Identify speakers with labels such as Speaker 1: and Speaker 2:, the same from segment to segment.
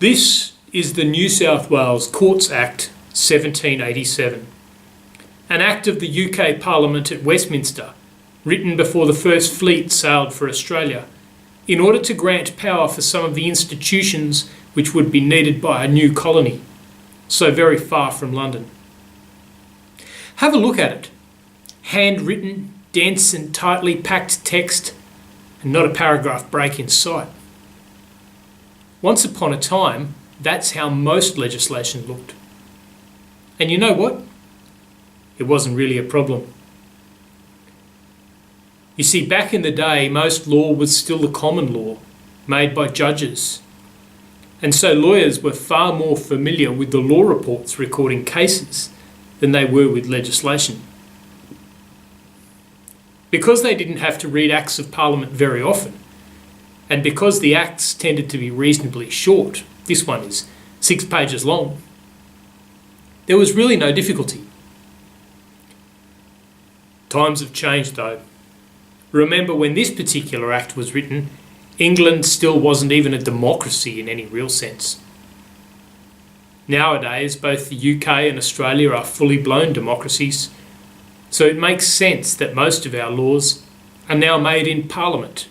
Speaker 1: This is the New South Wales Courts Act 1787, an act of the UK Parliament at Westminster, written before the first fleet sailed for Australia, in order to grant power for some of the institutions which would be needed by a new colony, so very far from London. Have a look at it. Handwritten, dense and tightly packed text, and not a paragraph break in sight. Once upon a time, that's how most legislation looked. And you know what? It wasn't really a problem. You see, back in the day, most law was still the common law, made by judges. And so lawyers were far more familiar with the law reports recording cases than they were with legislation. Because they didn't have to read Acts of Parliament very often, and because the acts tended to be reasonably short, this one is 6 pages long, there was really no difficulty. Times have changed though. Remember, when this particular act was written, England still wasn't even a democracy in any real sense. Nowadays, both the UK and Australia are fully blown democracies, so it makes sense that most of our laws are now made in Parliament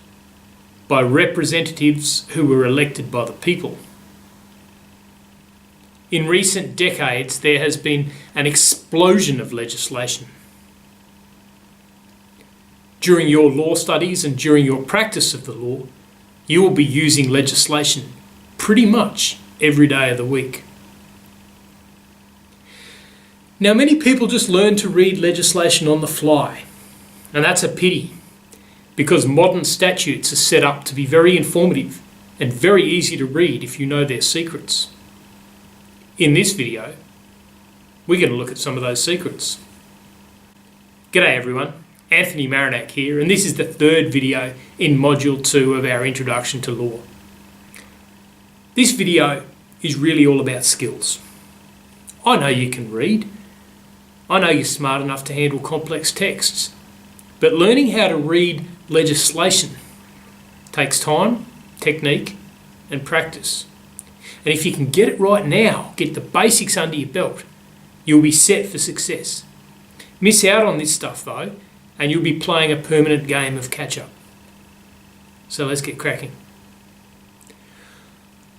Speaker 1: by representatives who were elected by the people. In recent decades, there has been an explosion of legislation. During your law studies and during your practice of the law, you will be using legislation pretty much every day of the week. Now, many people just learn to read legislation on the fly, and that's a pity, because modern statutes are set up to be very informative and very easy to read if you know their secrets. In this video, we're going to look at some of those secrets. G'day everyone, Anthony Marinac here, and this is the third video in Module 2 of our Introduction to Law. This video is really all about skills. I know you can read. I know you're smart enough to handle complex texts, but learning how to read legislation takes time, technique, and practice. And if you can get it right now, get the basics under your belt, you'll be set for success. Miss out on this stuff though, and you'll be playing a permanent game of catch-up. So let's get cracking.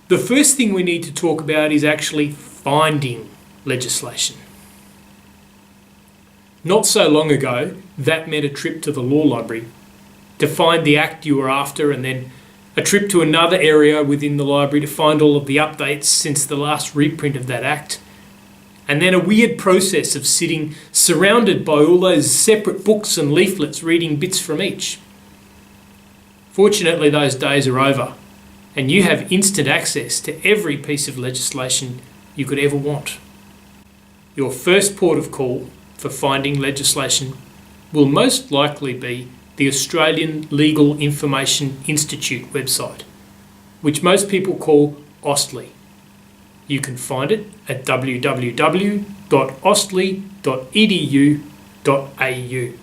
Speaker 1: The first thing we need to talk about is actually finding legislation. Not so long ago, that meant a trip to the law library to find the act you were after, and then a trip to another area within the library to find all of the updates since the last reprint of that act, and then a weird process of sitting surrounded by all those separate books and leaflets reading bits from each. Fortunately, those days are over, and you have instant access to every piece of legislation you could ever want. Your first port of call for finding legislation will most likely be the Australian Legal Information Institute website, which most people call AustLII. You can find it at www.austli.edu.au.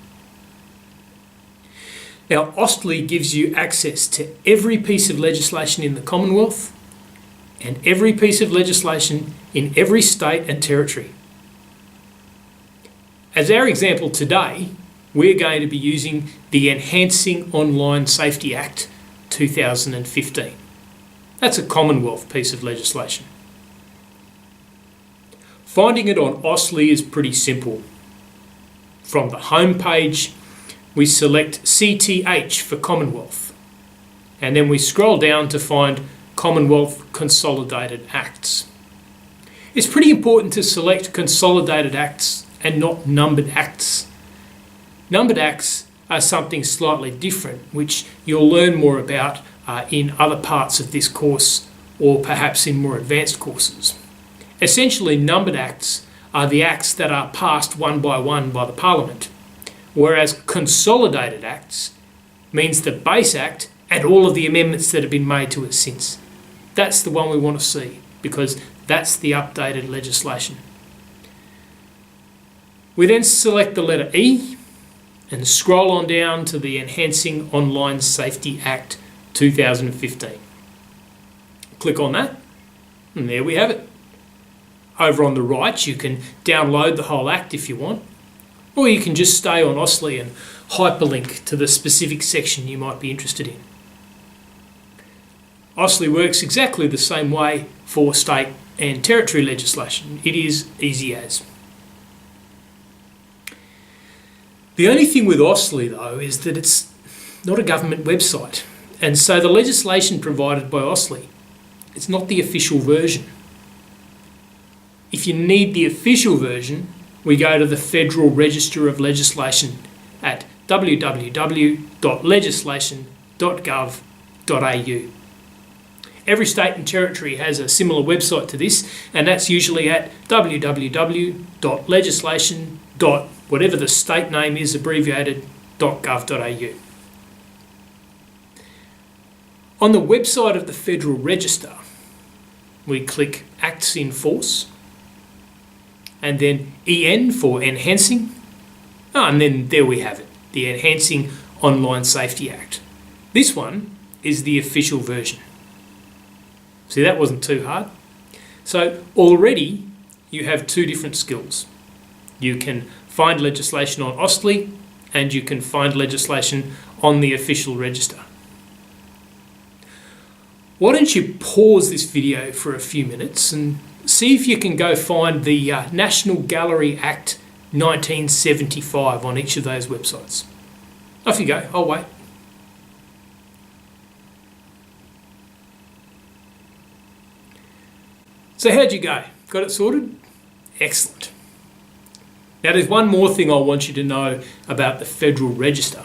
Speaker 1: Now, AustLII gives you access to every piece of legislation in the Commonwealth and every piece of legislation in every state and territory. As our example today, we're going to be using the Enhancing Online Safety Act 2015. That's a Commonwealth piece of legislation. Finding it on AustLII is pretty simple. From the home page, we select CTH for Commonwealth, and then we scroll down to find Commonwealth Consolidated Acts. It's pretty important to select Consolidated Acts and not Numbered Acts. Numbered Acts are something slightly different, which you'll learn more about in other parts of this course, or perhaps in more advanced courses. Essentially, numbered acts are the acts that are passed one by the Parliament, whereas consolidated acts means the base act and all of the amendments that have been made to it since. That's the one we want to see, because that's the updated legislation. We then select the letter E and scroll on down to the Enhancing Online Safety Act 2015. Click on that, And there we have it. Over on the right, you can download the whole Act if you want, or you can just stay on Austlii and hyperlink to the specific section you might be interested in. Austlii works exactly the same way for state and territory legislation. It is easy as. The only thing with Austlii, though, is that it's not a government website, and so the legislation provided by Austlii, it's not the official version. If you need the official version, we go to the Federal Register of Legislation at www.legislation.gov.au. Every state and territory has a similar website to this, and that's usually at www.legislation. Whatever the state name is, abbreviated, .gov.au. On the website of the Federal Register, we click Acts in Force, and then EN for Enhancing, and then there we have it, the Enhancing Online Safety Act. This one is the official version. See, that wasn't too hard. So already you have two different skills. You can find legislation on Austlii, and you can find legislation on the official register. Why don't you pause this video for a few minutes and see if you can go find the National Gallery Act 1975 on each of those websites. Off you go, I'll wait. So how'd you go? Got it sorted? Excellent. Now there's one more thing I want you to know about the Federal Register.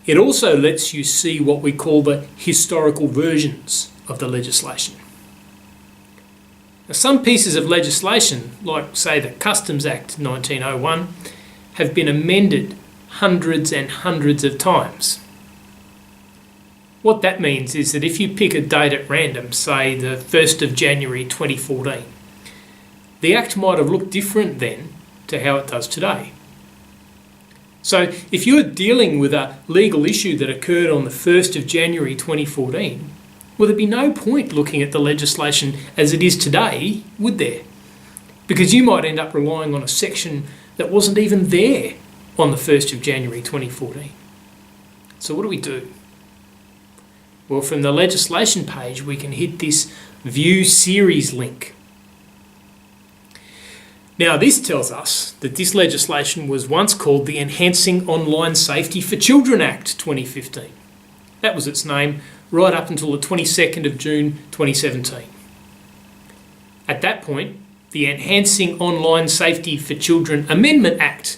Speaker 1: It also lets you see what we call the historical versions of the legislation. Now, some pieces of legislation, like say the Customs Act 1901, have been amended hundreds and hundreds of times. What that means is that if you pick a date at random, say the 1st of January 2014, the Act might have looked different then to how it does today. So if you're dealing with a legal issue that occurred on the 1st of January 2014, well, there'd be no point looking at the legislation as it is today, would there? Because you might end up relying on a section that wasn't even there on the 1st of January 2014. So what do we do? Well, from the legislation page, we can hit this View Series link. Now, this tells us that this legislation was once called the Enhancing Online Safety for Children Act 2015. That was its name right up until the 22nd of June 2017. At that point, the Enhancing Online Safety for Children Amendment Act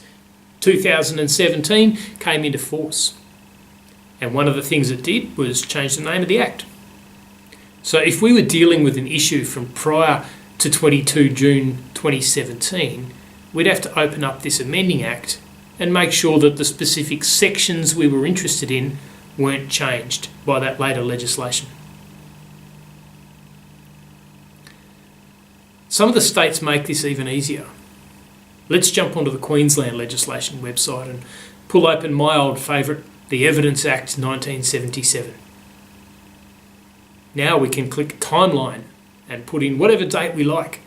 Speaker 1: 2017 came into force. And one of the things it did was change the name of the Act. So if we were dealing with an issue from prior to 22 June 2017, we'd have to open up this amending Act and make sure that the specific sections we were interested in weren't changed by that later legislation. Some of the states make this even easier. Let's jump onto the Queensland legislation website and pull open my old favourite, the Evidence Act 1977. Now we can click Timeline and put in whatever date we like.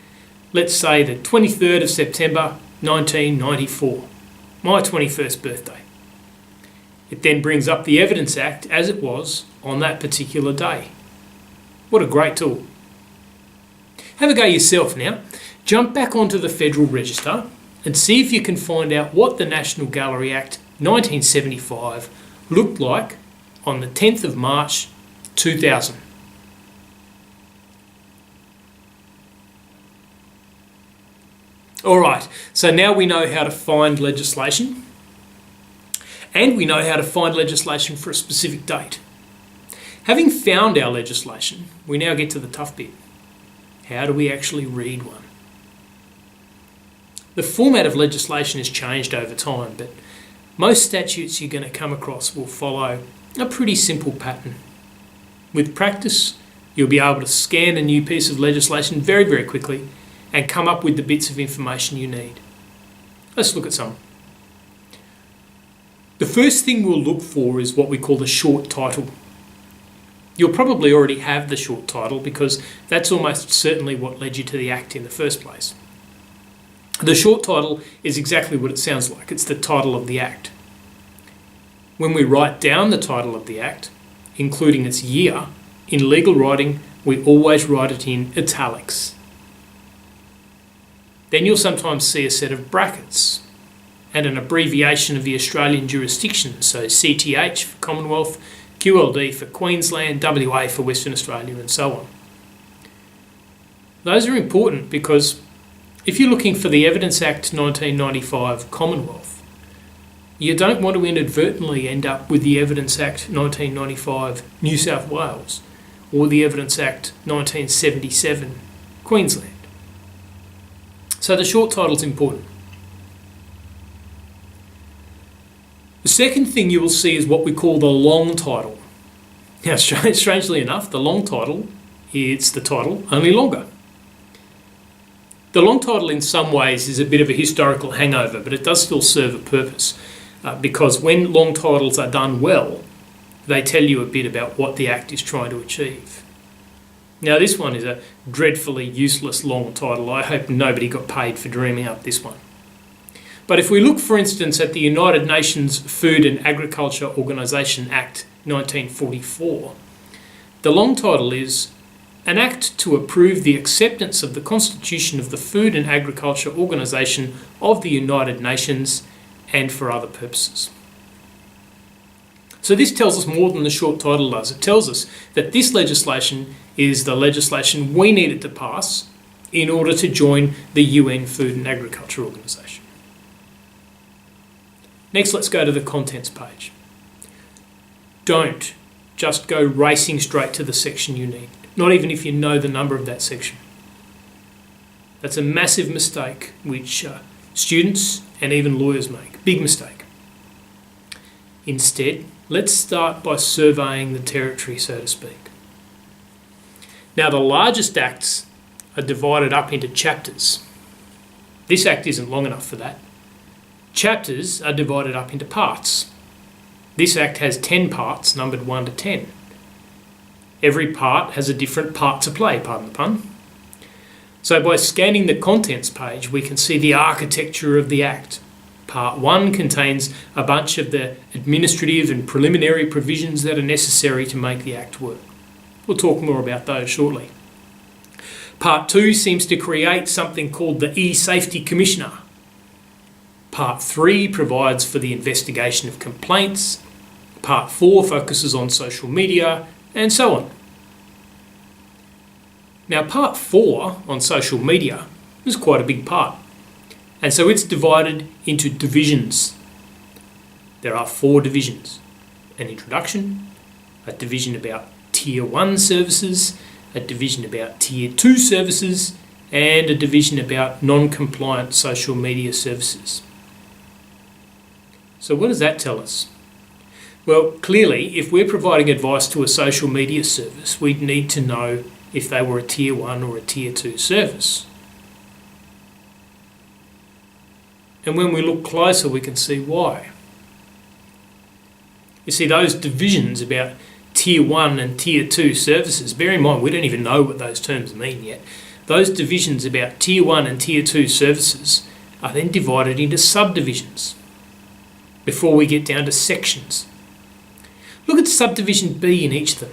Speaker 1: Let's say the 23rd of September 1994, my 21st birthday. It then brings up the Evidence Act as it was on that particular day. What a great tool. Have a go yourself now. Jump back onto the Federal Register and see if you can find out what the National Gallery Act 1975 looked like on the 10th of March 2000. Alright, so now we know how to find legislation, and we know how to find legislation for a specific date. Having found our legislation, we now get to the tough bit. How do we actually read one? The format of legislation has changed over time, but most statutes you're going to come across will follow a pretty simple pattern. With practice, you'll be able to scan a new piece of legislation very, very quickly and come up with the bits of information you need. Let's look at some. The first thing we'll look for is what we call the short title. You'll probably already have the short title because that's almost certainly what led you to the Act in the first place. The short title is exactly what it sounds like. It's the title of the Act. When we write down the title of the Act, including its year, in legal writing, we always write it in italics. Then you'll sometimes see a set of brackets and an abbreviation of the Australian jurisdiction, so CTH for Commonwealth, QLD for Queensland, WA for Western Australia, and so on. Those are important because if you're looking for the Evidence Act 1995 Commonwealth, you don't want to inadvertently end up with the Evidence Act 1995 New South Wales or the Evidence Act 1977 Queensland. So the short title is important. The second thing you will see is what we call the long title. Now, strangely enough, the long title, it's the title, only longer. The long title in some ways is a bit of a historical hangover, but it does still serve a purpose because when long titles are done well, they tell you a bit about what the Act is trying to achieve. Now, this one is a dreadfully useless long title. I hope nobody got paid for dreaming up this one. But if we look, for instance, at the United Nations Food and Agriculture Organisation Act 1944, the long title is An Act to Approve the Acceptance of the Constitution of the Food and Agriculture Organisation of the United Nations and for other purposes. So this tells us more than the short title does. It tells us that this legislation is the legislation we needed to pass in order to join the UN Food and Agriculture Organisation. Next, let's go to the contents page. Don't just go racing straight to the section you need, not even if you know the number of that section. That's a massive mistake which students and even lawyers make. Big mistake. Instead, let's start by surveying the territory, so to speak. Now, the largest acts are divided up into chapters. This act isn't long enough for that. Chapters are divided up into parts. This act has 10 parts, numbered 1 to 10. Every part has a different part to play, pardon the pun. So by scanning the contents page, we can see the architecture of the Act. Part 1 contains a bunch of the administrative and preliminary provisions that are necessary to make the Act work. We'll talk more about those shortly. Part 2 seems to create something called the E-Safety Commissioner. Part 3 provides for the investigation of complaints. Part 4 focuses on social media, and so on. Now, Part 4 on social media is quite a big part. And so it's divided into divisions. There are 4 divisions. An introduction, a division about Tier 1 services, a division about Tier 2 services, and a division about non-compliant social media services. So what does that tell us? Well, clearly, if we're providing advice to a social media service, we'd need to know if they were a Tier 1 or a Tier 2 service. And when we look closer, we can see why. You see, those divisions about Tier 1 and Tier 2 services, bear in mind, we don't even know what those terms mean yet. Those divisions about Tier 1 and Tier 2 services are then divided into subdivisions before we get down to sections. Look at subdivision B in each of them.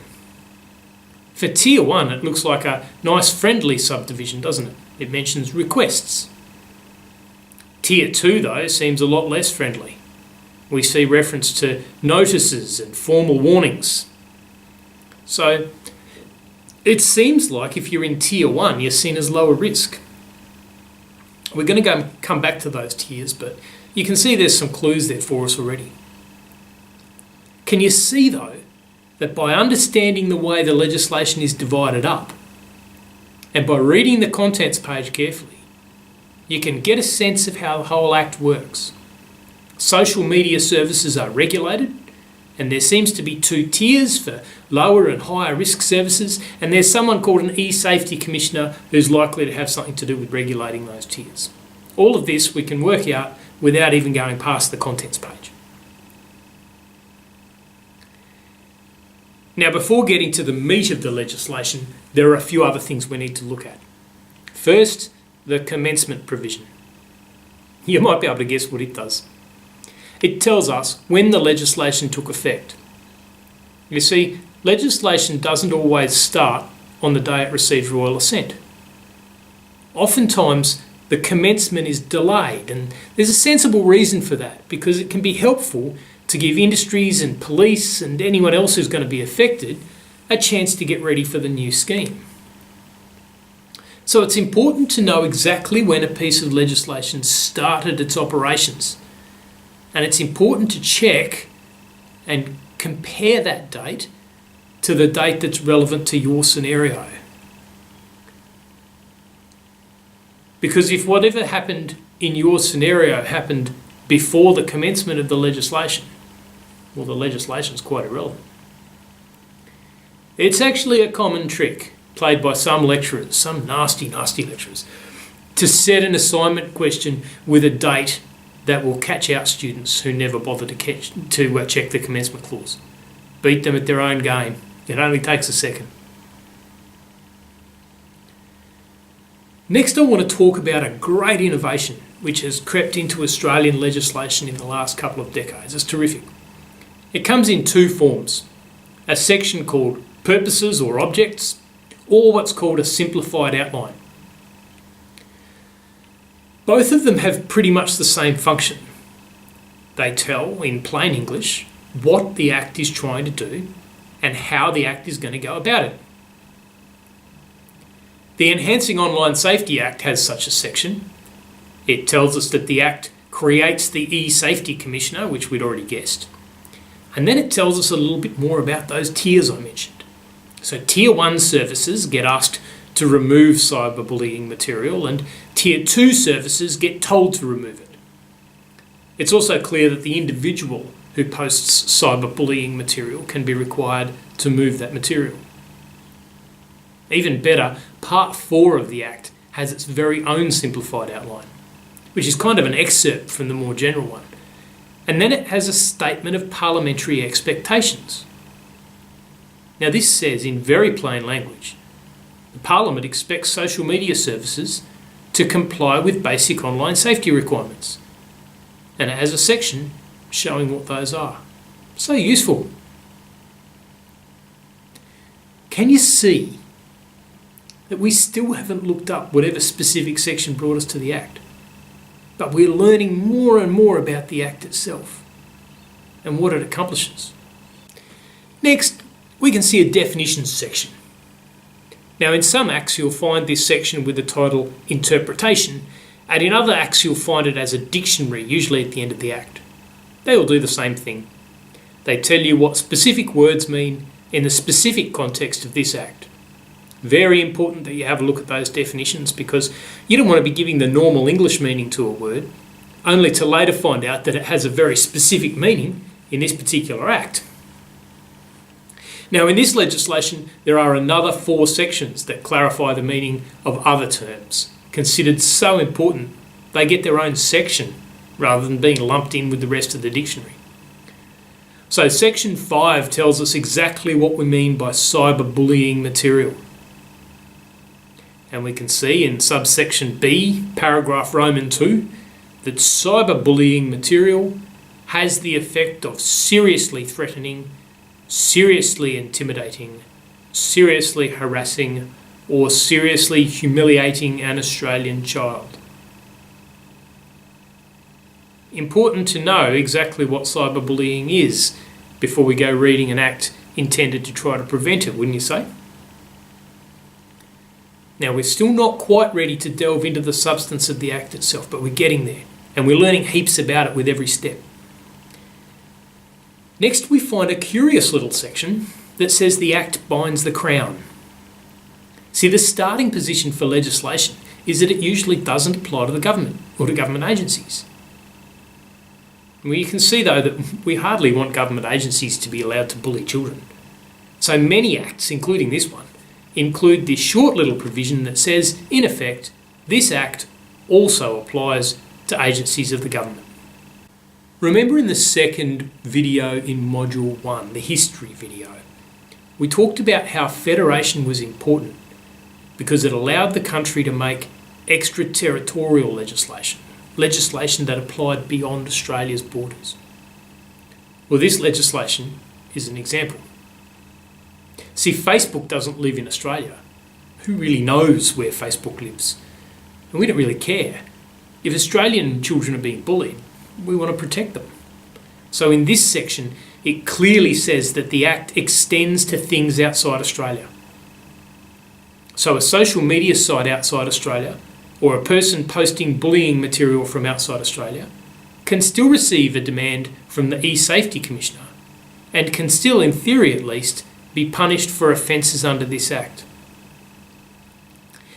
Speaker 1: For Tier 1, it looks like a nice friendly subdivision, doesn't it? It mentions requests. Tier 2, though, seems a lot less friendly. We see reference to notices and formal warnings. So it seems like if you're in Tier 1, you're seen as lower risk. We're going to come back to those tiers, but you can see there's some clues there for us already. Can you see, though, that by understanding the way the legislation is divided up, and by reading the contents page carefully, you can get a sense of how the whole Act works. Social media services are regulated, and there seems to be 2 tiers for lower and higher risk services, and there's someone called an E-Safety Commissioner who's likely to have something to do with regulating those tiers. All of this we can work out without even going past the contents page. Now, before getting to the meat of the legislation, there are a few other things we need to look at. First, the commencement provision. You might be able to guess what it does. It tells us when the legislation took effect. You see, legislation doesn't always start on the day it receives royal assent. Oftentimes, the commencement is delayed, and there's a sensible reason for that, because it can be helpful to give industries and police and anyone else who's going to be affected a chance to get ready for the new scheme. So it's important to know exactly when a piece of legislation started its operations. And it's important to check and compare that date to the date that's relevant to your scenario. Because if whatever happened in your scenario happened before the commencement of the legislation, well, the legislation's quite irrelevant. It's actually a common trick played by some lecturers, some nasty lecturers, to set an assignment question with a date that will catch out students who never bother to check the commencement clause. Beat them at their own game. It only takes a second. Next, I want to talk about a great innovation which has crept into Australian legislation in the last couple of decades. It's terrific. It comes in two forms: a section called Purposes or Objects, or what's called a simplified outline. Both of them have pretty much the same function. They tell, in plain English, what the Act is trying to do and how the Act is going to go about it. The Enhancing Online Safety Act has such a section. It tells us that the Act creates the E-Safety Commissioner, which we'd already guessed. And then it tells us a little bit more about those tiers I mentioned. So Tier 1 services get asked to remove cyberbullying material, and Tier 2 services get told to remove it. It's also clear that the individual who posts cyberbullying material can be required to move that material. Even better, Part 4 of the Act has its very own simplified outline, which is kind of an excerpt from the more general one. And then it has a statement of parliamentary expectations. Now this says in very plain language, the Parliament expects social media services to comply with basic online safety requirements. And it has a section showing what those are. So useful. Can you see that we still haven't looked up whatever specific section brought us to the Act? But we're learning more and more about the Act itself and what it accomplishes. Next, we can see a definitions section. Now, in some Acts you'll find this section with the title Interpretation, and in other Acts you'll find it as a dictionary, usually at the end of the Act. They all do the same thing. They tell you what specific words mean in the specific context of this Act. Very important that you have a look at those definitions, because you don't want to be giving the normal English meaning to a word, only to later find out that it has a very specific meaning in this particular Act. Now, in this legislation, there are another 4 sections that clarify the meaning of other terms, considered so important they get their own section rather than being lumped in with the rest of the dictionary. So Section 5 tells us exactly what we mean by cyberbullying material. And we can see in subsection B, paragraph Roman 2, that cyberbullying material has the effect of seriously threatening, seriously intimidating, seriously harassing, or seriously humiliating an Australian child. Important to know exactly what cyberbullying is before we go reading an Act intended to try to prevent it, wouldn't you say? Now, we're still not quite ready to delve into the substance of the Act itself, but we're getting there, and we're learning heaps about it with every step. Next, we find a curious little section that says the Act binds the Crown. See, the starting position for legislation is that it usually doesn't apply to the government or to government agencies. Well, you can see, though, that we hardly want government agencies to be allowed to bully children. So many Acts, including this one, include this short little provision that says, in effect, this Act also applies to agencies of the government. Remember in the second video in Module 1, the history video, we talked about how federation was important because it allowed the country to make extraterritorial legislation that applied beyond Australia's borders. Well, this legislation is an example. See, Facebook doesn't live in Australia. Who really knows where Facebook lives? And we don't really care. If Australian children are being bullied, we want to protect them. So in this section, it clearly says that the Act extends to things outside Australia. So a social media site outside Australia, or a person posting bullying material from outside Australia, can still receive a demand from the E-Safety Commissioner and can still, in theory at least, be punished for offences under this Act.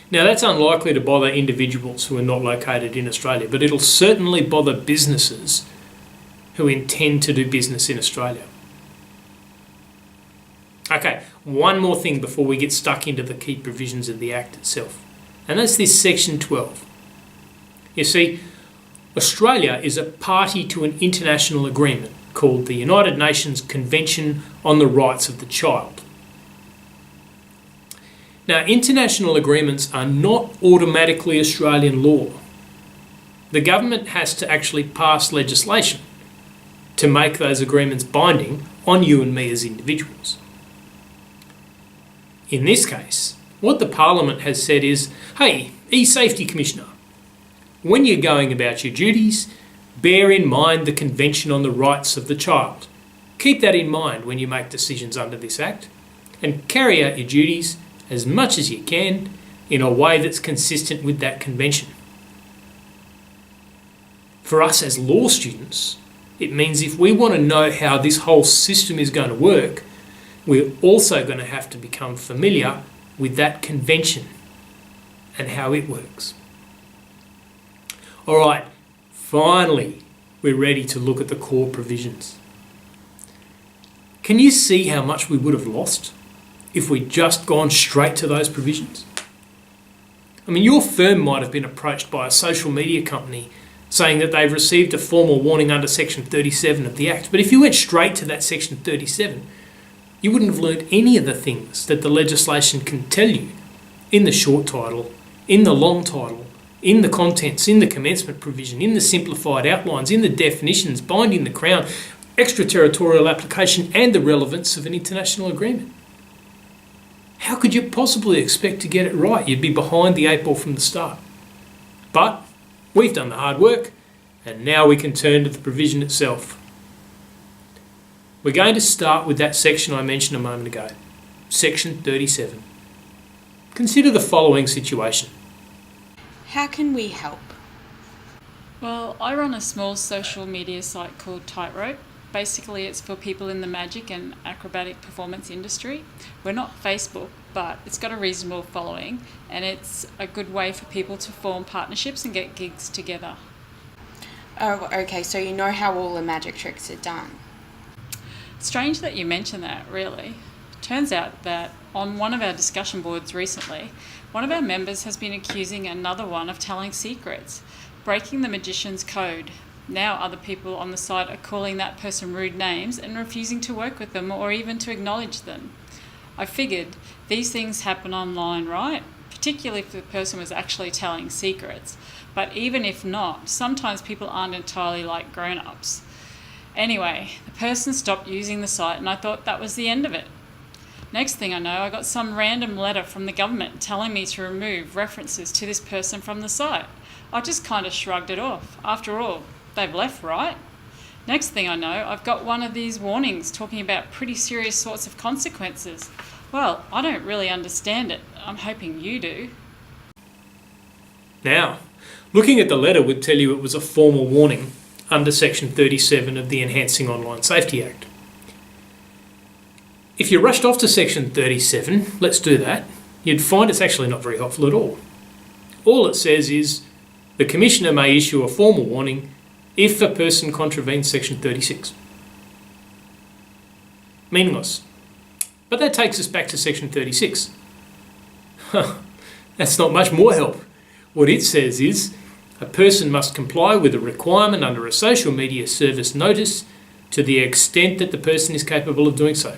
Speaker 1: Now that's unlikely to bother individuals who are not located in Australia, but it'll certainly bother businesses who intend to do business in Australia. Okay, one more thing before we get stuck into the key provisions of the Act itself, and that's this Section 12. You see, Australia is a party to an international agreement called the United Nations Convention on the Rights of the Child. Now, international agreements are not automatically Australian law. The government has to actually pass legislation to make those agreements binding on you and me as individuals. In this case, what the Parliament has said is, hey, E-Safety Commissioner, when you're going about your duties, bear in mind the Convention on the Rights of the Child. Keep that in mind when you make decisions under this Act, and carry out your duties as much as you can in a way that's consistent with that convention. For us as law students, it means if we want to know how this whole system is going to work, we're also going to have to become familiar with that convention and how it works. All right, finally, we're ready to look at the core provisions. Can you see how much we would have lost if we'd just gone straight to those provisions? I mean, your firm might have been approached by a social media company saying that they've received a formal warning under Section 37 of the Act, but if you went straight to that Section 37, you wouldn't have learned any of the things that the legislation can tell you in the short title, in the long title, in the contents, in the commencement provision, in the simplified outlines, in the definitions, binding the Crown, extraterritorial application, and the relevance of an international agreement. How could you possibly expect to get it right? You'd be behind the eight ball from the start. But we've done the hard work, and now we can turn to the provision itself. We're going to start with that section I mentioned a moment ago, Section 37. Consider the following situation.
Speaker 2: How can we help?
Speaker 3: Well, I run a small social media site called Tightrope. Basically, it's for people in the magic and acrobatic performance industry. We're not Facebook, but it's got a reasonable following, and it's a good way for people to form partnerships and get gigs together.
Speaker 2: Oh, okay, so you know how all the magic tricks are done.
Speaker 3: Strange that you mention that, really. Turns out that on one of our discussion boards recently, one of our members has been accusing another one of telling secrets, breaking the magician's code. Now other people on the site are calling that person rude names and refusing to work with them or even to acknowledge them. I figured these things happen online, right? Particularly if the person was actually telling secrets. But even if not, sometimes people aren't entirely like grown-ups. Anyway, the person stopped using the site and I thought that was the end of it. Next thing I know, I got some random letter from the government telling me to remove references to this person from the site. I just kind of shrugged it off. After all, they've left, right? Next thing I know, I've got one of these warnings talking about pretty serious sorts of consequences. Well, I don't really understand it. I'm hoping you do.
Speaker 1: Now, looking at the letter would tell you it was a formal warning under Section 37 of the Enhancing Online Safety Act. If you rushed off to Section 37, let's do that, you'd find it's actually not very helpful at all. All it says is, the Commissioner may issue a formal warning if a person contravenes Section 36. Meaningless. But that takes us back to Section 36. That's not much more help. What it says is, a person must comply with a requirement under a social media service notice to the extent that the person is capable of doing so.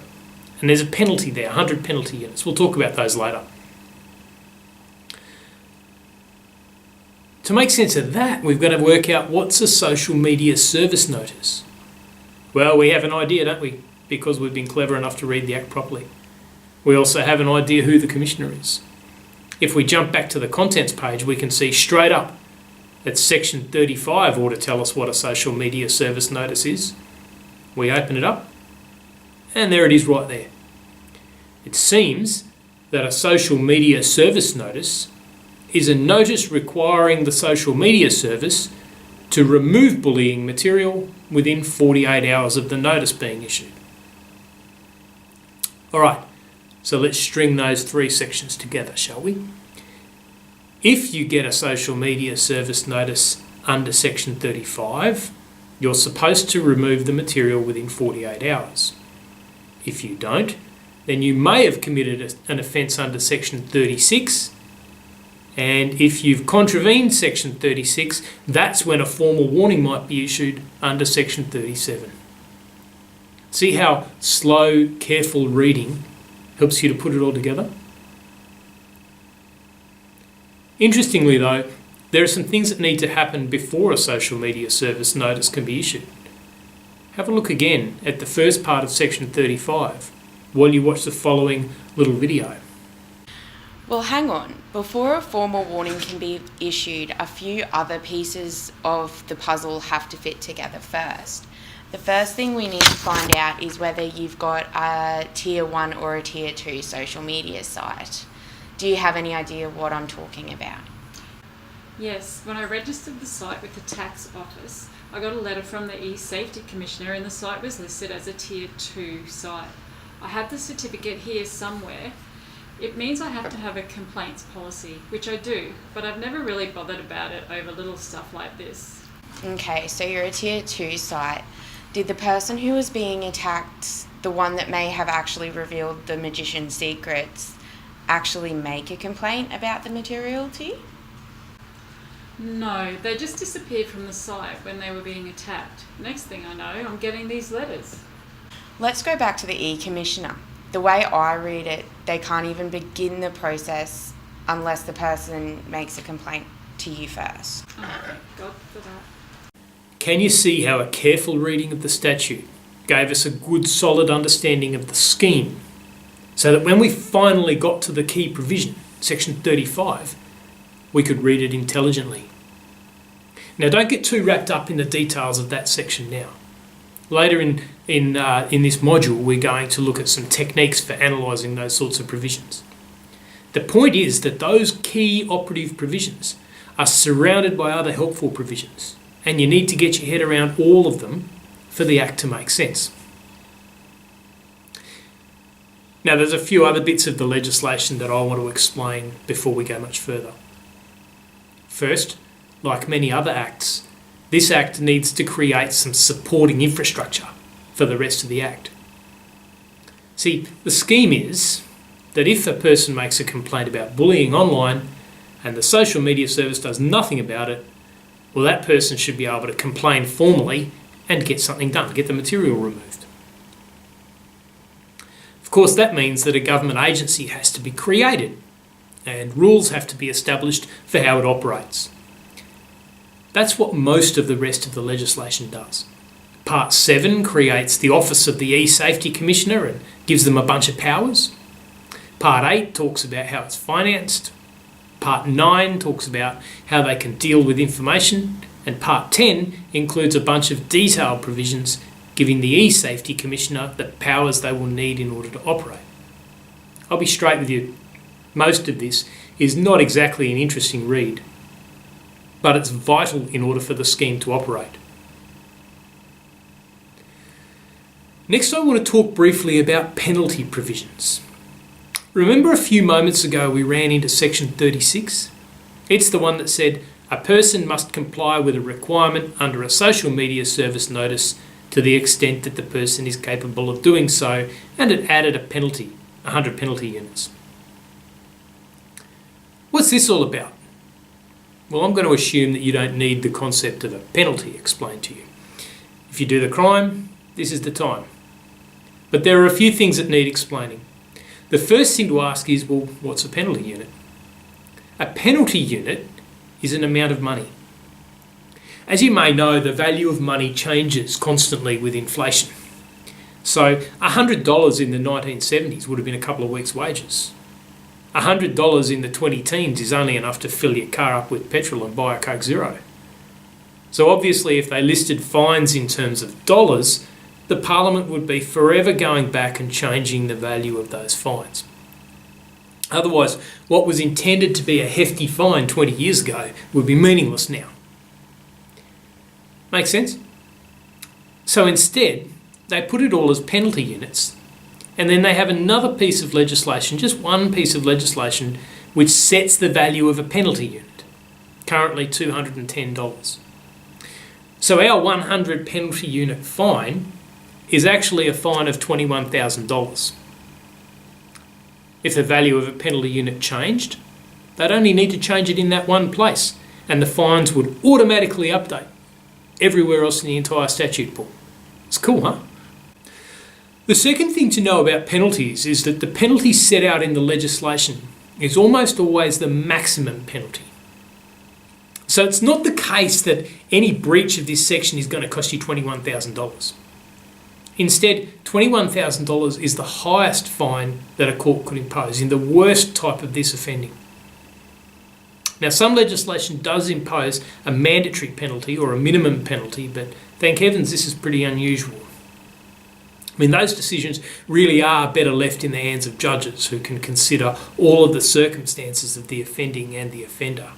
Speaker 1: And there's a penalty there, 100 penalty units. We'll talk about those later. To make sense of that, we've got to work out what's a social media service notice. Well, we have an idea, don't we? Because we've been clever enough to read the Act properly. We also have an idea who the Commissioner is. If we jump back to the contents page, we can see straight up that Section 35 ought to tell us what a social media service notice is. We open it up, and there it is right there. It seems that a social media service notice is a notice requiring the social media service to remove bullying material within 48 hours of the notice being issued. All right, so let's string those three sections together, shall we? If you get a social media service notice under Section 35, you're supposed to remove the material within 48 hours. If you don't, then you may have committed an offence under Section 36, and if you've contravened Section 36, that's when a formal warning might be issued under Section 37. See how slow, careful reading helps you to put it all together? Interestingly though, there are some things that need to happen before a social media service notice can be issued. Have a look again at the first part of Section 35 while you watch the following little video.
Speaker 2: Well, hang on. Before a formal warning can be issued, a few other pieces of the puzzle have to fit together first. The first thing we need to find out is whether you've got a Tier 1 or a Tier 2 social media site. Do you have any idea what I'm talking about?
Speaker 3: Yes, when I registered the site with the tax office, I got a letter from the e-safety commissioner and the site was listed as a Tier 2 site. I have the certificate here somewhere. It means I have to have a complaints policy, which I do, but I've never really bothered about it over little stuff like this.
Speaker 2: Okay, so you're a Tier 2 site. Did the person who was being attacked, the one that may have actually revealed the magician's secrets, actually make a complaint about the material to you?
Speaker 3: No, they just disappeared from the site when they were being attacked. Next thing I know, I'm getting these letters.
Speaker 2: Let's go back to the e-commissioner. The way I read it, they can't even begin the process unless the person makes a complaint to you first.
Speaker 3: Oh, thank God for that.
Speaker 1: Can you see how a careful reading of the statute gave us a good solid understanding of the scheme, so that when we finally got to the key provision, Section 35, we could read it intelligently? Now don't get too wrapped up in the details of that section now. Later in this module, we're going to look at some techniques for analysing those sorts of provisions. The point is that those key operative provisions are surrounded by other helpful provisions, and you need to get your head around all of them for the Act to make sense. Now, there's a few other bits of the legislation that I want to explain before we go much further. First, like many other acts, this Act needs to create some supporting infrastructure for the rest of the Act. See, the scheme is that if a person makes a complaint about bullying online and the social media service does nothing about it, well, that person should be able to complain formally and get something done, get the material removed. Of course, that means that a government agency has to be created and rules have to be established for how it operates. That's what most of the rest of the legislation does. Part 7 creates the Office of the E-Safety Commissioner and gives them a bunch of powers. Part 8 talks about how it's financed. Part 9 talks about how they can deal with information. And Part 10 includes a bunch of detailed provisions giving the E-Safety Commissioner the powers they will need in order to operate. I'll be straight with you. Most of this is not exactly an interesting read, but it's vital in order for the scheme to operate. Next, I want to talk briefly about penalty provisions. Remember a few moments ago we ran into Section 36? It's the one that said a person must comply with a requirement under a social media service notice to the extent that the person is capable of doing so, and it added a penalty, 100 penalty units. What's this all about? Well, I'm going to assume that you don't need the concept of a penalty explained to you. If you do the crime, this is the time. But there are a few things that need explaining. The first thing to ask is, well, what's a penalty unit? A penalty unit is an amount of money. As you may know, the value of money changes constantly with inflation. So $100 in the 1970s would have been a couple of weeks' wages. $100 in the 2010s is only enough to fill your car up with petrol and buy a Coke Zero. So obviously if they listed fines in terms of dollars, the Parliament would be forever going back and changing the value of those fines. Otherwise, what was intended to be a hefty fine 20 years ago would be meaningless now. Make sense? So instead, they put it all as penalty units, and then they have another piece of legislation, just one piece of legislation, which sets the value of a penalty unit, currently $210. So our 100 penalty unit fine is actually a fine of $21,000. If the value of a penalty unit changed, they'd only need to change it in that one place, and the fines would automatically update everywhere else in the entire statute book. It's cool, huh? The second thing to know about penalties is that the penalty set out in the legislation is almost always the maximum penalty. So it's not the case that any breach of this section is going to cost you $21,000. Instead, $21,000 is the highest fine that a court could impose in the worst type of this offending. Now, some legislation does impose a mandatory penalty or a minimum penalty, but thank heavens this is pretty unusual. I mean, those decisions really are better left in the hands of judges who can consider all of the circumstances of the offending and the offender.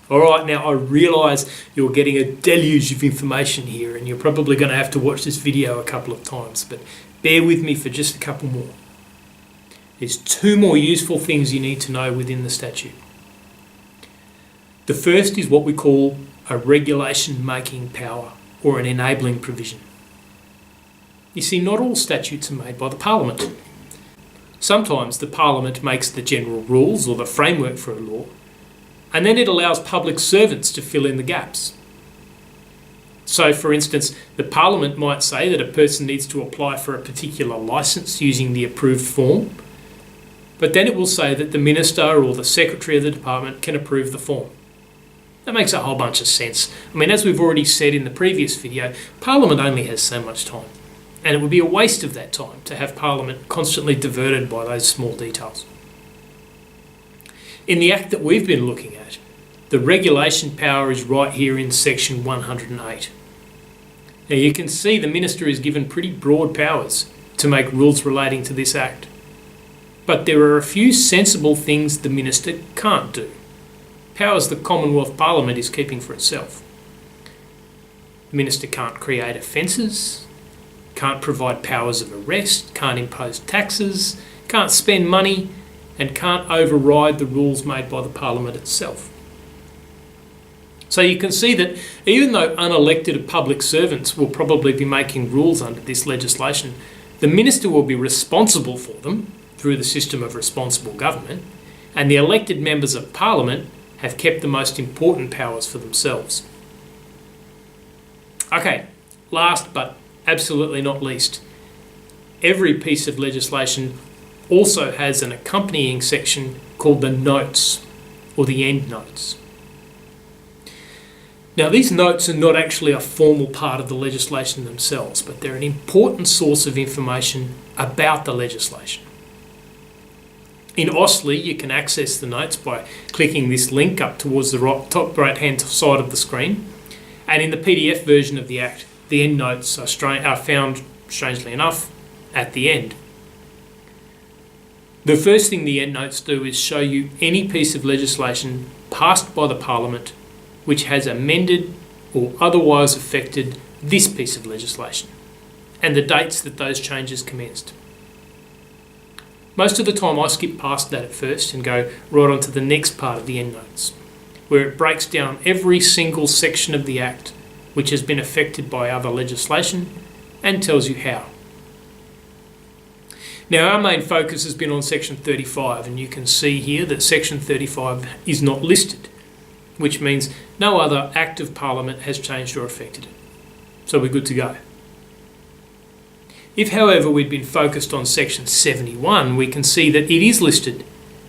Speaker 1: All right, now I realise you're getting a deluge of information here and you're probably going to have to watch this video a couple of times, but bear with me for just a couple more. There's two more useful things you need to know within the statute. The first is what we call a regulation-making power or an enabling provision. You see, not all statutes are made by the Parliament. Sometimes the Parliament makes the general rules or the framework for a law, and then it allows public servants to fill in the gaps. So, for instance, the Parliament might say that a person needs to apply for a particular licence using the approved form, but then it will say that the Minister or the Secretary of the Department can approve the form. That makes a whole bunch of sense. I mean, as we've already said in the previous video, Parliament only has so much time, and it would be a waste of that time to have Parliament constantly diverted by those small details. In the Act that we've been looking at, the regulation power is right here in section 108. Now you can see the Minister is given pretty broad powers to make rules relating to this Act. But there are a few sensible things the Minister can't do. Powers the Commonwealth Parliament is keeping for itself. The Minister can't create offences, can't provide powers of arrest, can't impose taxes, can't spend money, and can't override the rules made by the Parliament itself. So you can see that even though unelected public servants will probably be making rules under this legislation, the Minister will be responsible for them through the system of responsible government, and the elected members of Parliament have kept the most important powers for themselves. Okay, last but absolutely not least, every piece of legislation also has an accompanying section called the notes or the endnotes. Now, these notes are not actually a formal part of the legislation themselves, but they're an important source of information about the legislation. In Austlii, you can access the notes by clicking this link up towards the top right-hand side of the screen. And in the PDF version of the Act, the endnotes are found, strangely enough, at the end. The first thing the endnotes do is show you any piece of legislation passed by the Parliament which has amended or otherwise affected this piece of legislation, and the dates that those changes commenced. Most of the time I skip past that at first and go right on to the next part of the endnotes, where it breaks down every single section of the Act which has been affected by other legislation and tells you how. Now, our main focus has been on section 35, and you can see here that section 35 is not listed, which means no other Act of Parliament has changed or affected it. So we're good to go. If, however, we'd been focused on section 71, we can see that it is listed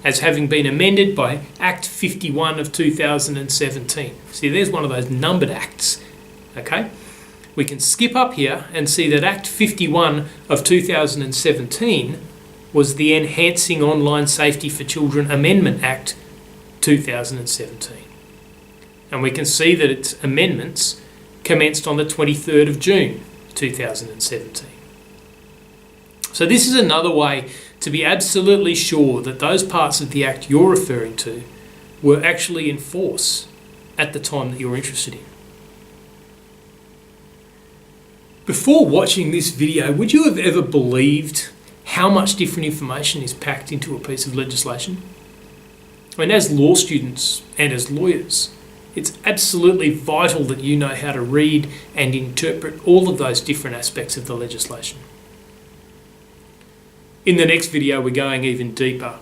Speaker 1: as having been amended by Act 51 of 2017. See, there's one of those numbered acts, okay? We can skip up here and see that Act 51 of 2017 was the Enhancing Online Safety for Children Amendment Act 2017. And we can see that its amendments commenced on the 23rd of June 2017. So this is another way to be absolutely sure that those parts of the Act you're referring to were actually in force at the time that you're interested in. Before watching this video, would you have ever believed how much different information is packed into a piece of legislation? I mean, as law students and as lawyers, it's absolutely vital that you know how to read and interpret all of those different aspects of the legislation. In the next video, we're going even deeper.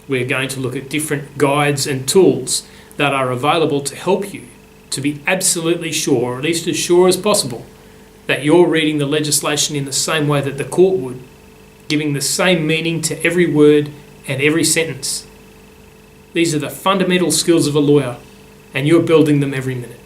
Speaker 1: We're going to look at different guides and tools that are available to help you to be absolutely sure, or at least as sure as possible, that you're reading the legislation in the same way that the court would, giving the same meaning to every word and every sentence. These are the fundamental skills of a lawyer, and you're building them every minute.